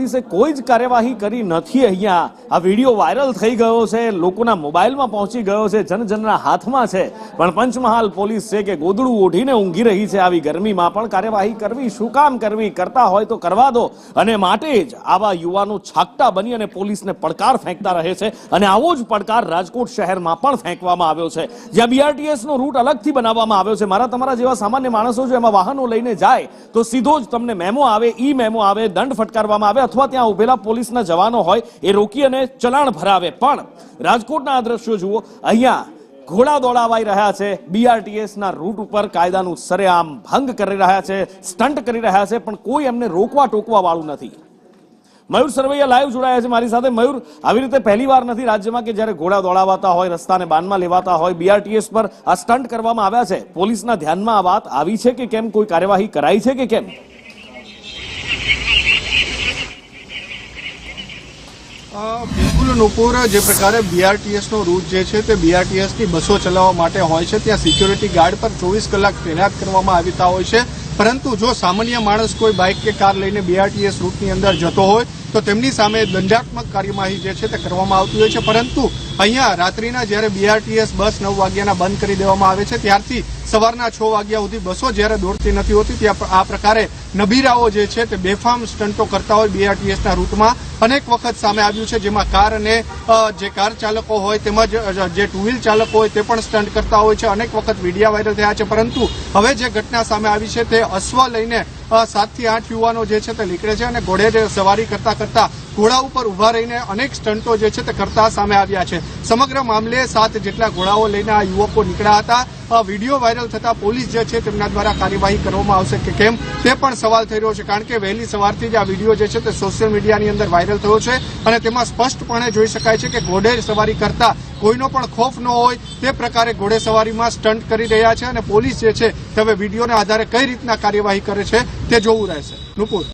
પોલીસે કોઈ જ કાર્યવાહી કરી નથી। અહીંયા આ વિડીયો વાયરલ થઈ ગયો છે, લોકોના મોબાઈલમાં પહોંચી ગયો છે, જનજનના હાથમાં છે, પણ પંચમહાલ પોલીસ છે કે ગોદડું ઓઢીને ઊંઘી રહી છે। આવી ગરમીમાં પણ કાર્યવાહી કરવી શું કામ કરવી? કરતા હોય તો કરવા દો। અને માટે જ આવા યુવાનો છાકટા બની અને પોલીસને પડકાર ફેંકતા રહે છે। અને આવો જ પડકાર રાજકોટ શહેરમાં પણ ફેંકવામાં આવ્યો છે, જ્યાં BRTS નો રૂટ અલગથી બનાવવામાં આવ્યો છે। મારા તમારા જેવા સામાન્ય માણસો જો એમાં વાહનો લઈને જાય તો સીધો જ તમને મેમો આવે, ઈ મેમો આવે, દંડ ફટકારવામાં આવે, અથવા ત્યાં ઉભેલા પોલીસના જવાનો હોય એ રોકી અને ચલાણ ભરાવે। પણ રાજકોટના આ દ્રશ્યો જુઓ, અહીંયા ઘોડા દોડાવાઈ રહ્યા છે, BRTS ના રૂટ ઉપર કાયદાનું સરેઆમ ભંગ કરી રહ્યા છે, સ્ટન્ટ કરી રહ્યા છે, પણ કોઈ એમને રોકવા ટોકવા વાળું નથી। મયુર સરવૈયા લાઈવ જોડાયા છે મારી સાથે। મયુર, આવી રીતે પહેલી વાર નથી રાજ્યમાં કે જ્યારે ઘોડા દોડાવાતા હોય, રસ્તાને બાનમાં લેવાતા હોય, BRTS પર આ સ્ટન્ટ કરવામાં આવ્યા છે। પોલીસના ધ્યાનમાં આ વાત આવી છે કે કેમ? કોઈ કાર્યવાહી કરાઈ છે કે કેમ? બિલકુલ નુપુર, જે પ્રકારે BRTS નો રૂટ જે છે તે BRTS ની બસો ચલાવવા માટે હોય છે, ત્યાં સિક્યોરિટી ગાર્ડ પર 24 કલાક તૈનાત કરવામાં આવતા હોય છે। પરંતુ જો સામાન્ય માણસ કોઈ બાઇક કે કાર લઈને BRTS રૂટની અંદર જતો હોય તો તેમની સામે દંડાત્મક કાર્યવાહી જે છે તે કરવામાં આવતી હોય છે। પરંતુ અહીંયા રાત્રિના જ્યારે BRTS બસ 9 વાગ્યાના બંધ કરી દેવામાં આવે છે, ત્યારથી સવારના 6 વાગ્યા સુધી બસો જ્યારે દોડતી નથી હોતી, ત્યાં આ પ્રકારે નબીરાઓ જે છે તે બેફામ સ્ટન્ટો કરતા હોય BRTSના રૂટમાં અનેક વખત સામે આવ્યું છે, જેમાં કાર અને જે કાર ચાલકો હોય તેમજ જે ટુ વ્હીલ ચાલકો હોય તે પણ સ્ટન્ટ કરતા હોય છે। અનેક વખત વિડીયો વાયરલ થયા છે, પરંતુ હવે જે ઘટના સામે આવી છે તે અશ્વ લઈને 7 થી 8 યુવાનો જે છે તે નીકળે છે અને ઘોડે સવારી કરતા ઘોડા ઉપર ઉભા રહીને અનેક સ્ટન્ટો જે છે તે કરતા સામે આવ્યા છે। સમગ્ર મામલે 7 જેટલા ઘોડાઓ લઈને આ યુવકો નીકળ્યા હતા। વિડીયો વાયરલ થતા પોલીસ જે છે તેમના દ્વારા કાર્યવાહી કરવામાં આવશે કે કેમ તે પણ સવાલ થઈ રહ્યો છે, કારણ કે વહેલી સવારથી જ આ વિડીયો જે છે તે સોશિયલ મીડિયાની અંદર વાયરલ થયો છે અને તેમાં સ્પષ્ટપણે જોઈ શકાય છે કે ઘોડે સવારી કરતા કોઈનો પણ ખોફ ન હોય તે પ્રકારે ઘોડે સવારીમાં સ્ટન્ટ કરી રહ્યા છે। અને પોલીસ જે છે તે હવે વિડીયોના આધારે કઈ રીતના કાર્યવાહી કરે છે તે જોવું રહેશે। નુપુર।